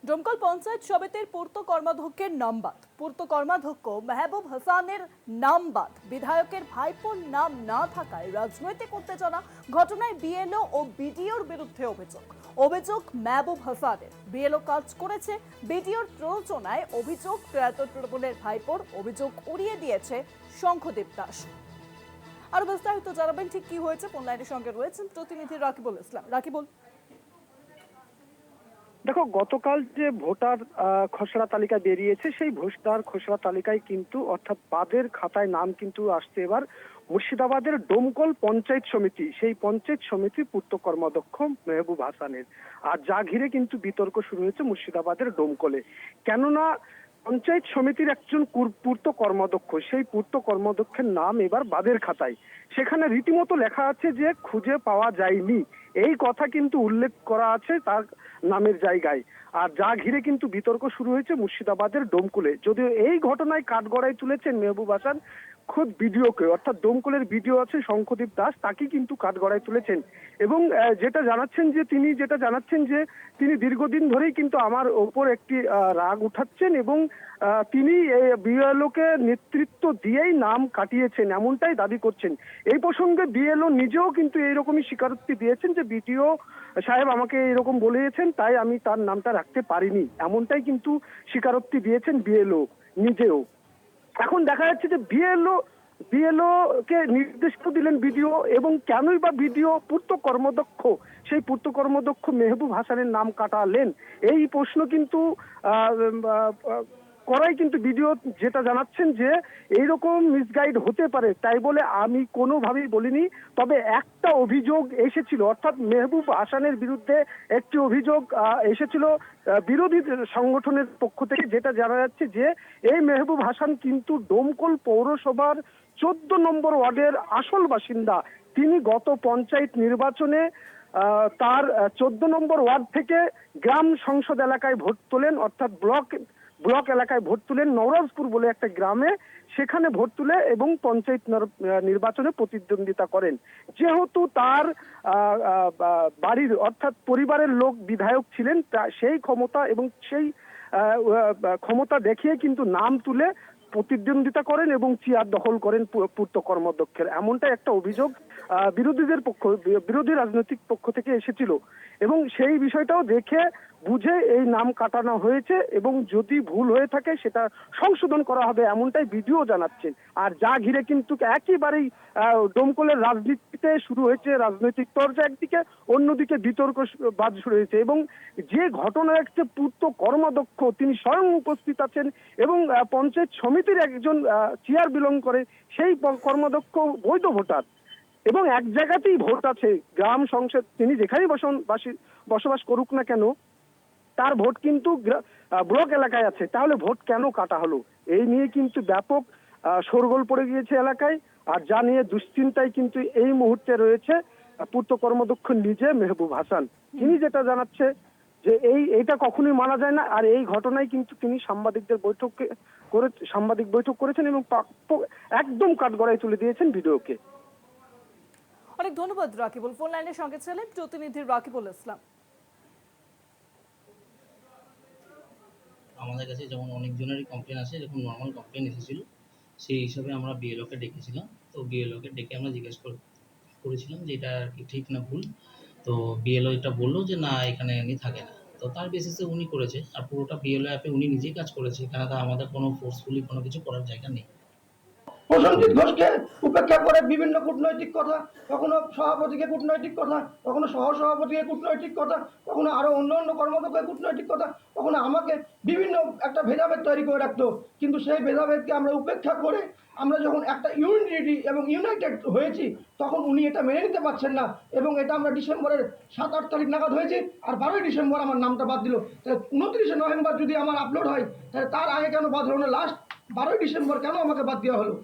ডোমকল পঞ্চায়েত সমিতির পূর্ত কর্মাধ্যক্ষের নাম বাদ। পূর্ত কর্মাধ্যক্ষ মেহবুব হাসানের নাম বাদ। বিধায়কের ভাইপোর নাম না থাকায় রাজনৈতিক উত্তেজনা। ঘটনায় বিএলও ও বিডিওর বিরুদ্ধে অভিযোগ মেহবুব হাসানের। বিএলও কাজ করেছে বিডিওর প্ররোচনায়। অভিযোগ প্রয়াত তৃণমূলের ভাইপোর। অভিযোগ উড়িয়ে দিয়েছে শঙ্খদেব দাস। আরো বিস্তারিত জানাবেন ঠিক কি হয়েছে, ফোন লাইনের সঙ্গে রয়েছেন প্রতিনিধি রাকিবুল ইসলাম। রাকিবুল, দেখো, গতকাল যে ভোটার খসড়া তালিকা বেরিয়েছে সেই ভোটার খসড়া তালিকায় কিন্তু অর্থাৎ বাদের খাতায় নাম কিন্তু আসছে এবার মুর্শিদাবাদের ডোমকল পঞ্চায়েত সমিতি, সেই পঞ্চায়েত সমিতি পূর্ত কর্মাধ্যক্ষ মেহবুব হাসানের। আর যা ঘিরে কিন্তু বিতর্ক শুরু হয়েছে মুর্শিদাবাদের ডোমকলে। কেননা পঞ্চায়েত সমিতির একজন পূর্ত কর্মাধ্যক্ষ, সেই পূর্ত কর্মাধ্যক্ষের নাম এবার বাদের খাতায়। সেখানে রীতিমতো লেখা আছে যে খুঁজে পাওয়া যায়নি, এই কথা কিন্তু উল্লেখ করা আছে তার নামের জায়গায়। আর যা ঘিরে কিন্তু বিতর্ক শুরু হয়েছে মুর্শিদাবাদের ডোমকলে। যদিও এই ঘটনায় কাঠগড়ায় তুলেছেন মেহবুব হাসান খোদ বিডিওকে, অর্থাৎ ডোমকলের বিডিও আছে শঙ্খদীপ দাস, তাকে কিন্তু কাঠগড়ায় তুলেছেন। এবং যেটা জানাচ্ছেন যে তিনি দীর্ঘদিন ধরেই কিন্তু আমার ওপর একটি রাগ উঠাচ্ছেন এবং তিনি বিএলওকে নেতৃত্ব দিয়েই নাম কাটিয়েছেন, এমনটাই দাবি করছেন। এই প্রসঙ্গে বিএলও নিজেও কিন্তু এইরকমই স্বীকারোক্তি দিয়েছেন যে বিডিও সাহেব আমাকে এরকম বলেছেন, তাই আমি তার নামটা রাখতে পারিনি, এমনটাই কিন্তু স্বীকারোক্তি দিয়েছেন বিএলও নিজেও। এখন দেখা যাচ্ছে যে বিএলও কে নির্দেশ দিলেন বিডিও, এবং কেনই বা বিডিও পূর্ত কর্মদক্ষ সেই পূর্ত কর্মদক্ষ মেহবুব হাসানের নাম কাটালেন, এই প্রশ্ন কিন্তু করাই কিন্তু বিডিও যেটা জানাচ্ছেন যে এইরকম মিসগাইড হতে পারে, তাই বলে আমি কোনোভাবেই বলিনি। তবে একটা অভিযোগ এসেছিল, অর্থাৎ মেহবুব হাসানের বিরুদ্ধে একটি অভিযোগ এসেছিল বিরোধী সংগঠনের পক্ষ থেকে, যেটা জানা যাচ্ছে যে এই মেহবুব হাসান কিন্তু ডোমকল পৌরসভার 14 নম্বর ওয়ার্ডের আসল বাসিন্দা। তিনি গত পঞ্চায়েত নির্বাচনে তার 14 নম্বর ওয়ার্ড থেকে গ্রাম সংসদ এলাকায় ভোট তোলেন, অর্থাৎ ব্লক এলাকায় ভোট তুলেন, নওরাজপুর বলে একটা গ্রামে, সেখানে ভোট তুলে এবং পঞ্চায়েত নির্বাচনে প্রতিদ্বন্দ্বিতা করেন। যেহেতু তার বাড়ির অর্থাৎ পরিবারের লোক বিধায়ক ছিলেন, সেই ক্ষমতা এবং সেই ক্ষমতা দেখিয়ে কিন্তু নাম তুলে প্রতিদ্বন্দ্বিতা করেন এবং চেয়ার দখল করেন পূর্ত কর্মাধ্যক্ষের, এমনটা একটা অভিযোগ বিরোধী রাজনৈতিক পক্ষ থেকে এসেছিল। এবং সেই বিষয়টাও দেখে বুঝে এই নাম কাটানো হয়েছে এবং যদি ভুল হয়ে থাকে সেটা সংশোধন করা হবে, এমনটাই বিডিও জানাচ্ছেন। আর যা ঘিরে কিন্তু একেবারেই ডোমকলের রাজনীতিতে শুরু হয়েছে রাজনৈতিক তরজা একদিকে, অন্যদিকে বিতর্ক বাজ শুরু হয়েছে। এবং যে ঘটনা একটা পূর্ত কর্মাধ্যক্ষ তিনি স্বয়ং উপস্থিত আছেন এবং পঞ্চায়েত সমিতির একজন চেয়ার বিলং করে, সেই কর্মাধ্যক্ষ বৈধ ভোটার এবং এক জায়গাতেই ভোট আছে গ্রাম সংসদ, তিনি যেখানেই বসবাস করুক না কেন তার ভোট কিন্তু ব্লক এলাকায় আছে, তাহলে ভোট কেন কাটা হলো, এই নিয়ে কিন্তু ব্যাপক শোরগোল পড়ে গিয়েছে এলাকায়। আর যা নিয়ে দুশ্চিন্তায় কিন্তু এই মুহূর্তে রয়েছে পূর্ত কর্মাধ্যক্ষ নিজে মেহবুব হাসান। তিনি যেটা জানাচ্ছে যে এইটা কখনোই মানা যায় না। আর এই ঘটনায় কিন্তু তিনি সাংবাদিক বৈঠক করেছেন এবং একদম কাঠগড়ায় তুলে দিয়েছেন ভিডিওকে। অনেক ধন্যবাদ রাকিবুল। ফোন লাইনের সঙ্গে ছিলেন প্রতিনিধি রাকিবুল ইসলাম। আমাদের কাছে যেমন অনেকজনেরই কমপ্লেন আসে, যখন নর্মাল কমপ্লেন এসেছিল সেই হিসাবে আমরা বিএলওকে ডেকেছিলাম। তো বিএলওকে ডেকে আমরা জিজ্ঞেস করেছিলাম যে এটা আর কি ঠিক না ভুল। তো বিএলও এটা বললো যে না, এখানে উনি থাকে না। তো তার বেসিসে উনি করেছে, আর পুরোটা বিএলও অ্যাপে উনি নিজেই কাজ করেছে, এখানে তো আমাদের কোনো ফোর্সফুলি কোনো কিছু করার জায়গা নেই। প্রসেনজিৎ ঘোষকে উপেক্ষা করে বিভিন্ন কূটনৈতিক কথা, কখনো সভাপতিকে কূটনৈতিক কথা, কখনো সহসভাপতিকে কূটনৈতিক কথা, কখনো আরো অন্য কর্মদক্ষের কূটনৈতিক কথা, কখনো আমাকে বিভিন্ন একটা ভেদাভেদ তৈরি করে রাখতো। কিন্তু সেই ভেদাভেদকে আমরা উপেক্ষা করে আমরা যখন একটা ইউনিটি এবং ইউনাইটেড হয়েছি, তখন উনি এটা মেনে নিতে পারছেন না। এবং এটা আমরা ডিসেম্বরের 7-8 তারিখ নাগাদ হয়েছে, আর 12ই ডিসেম্বর আমার নামটা বাদ দিল। তাহলে 29শে নভেম্বর যদি আমার আপলোড হয়, তাহলে তার আগে কেন বাদ হলো না? লাস্ট 12ই ডিসেম্বর কেন আমাকে বাদ দেওয়া হলো?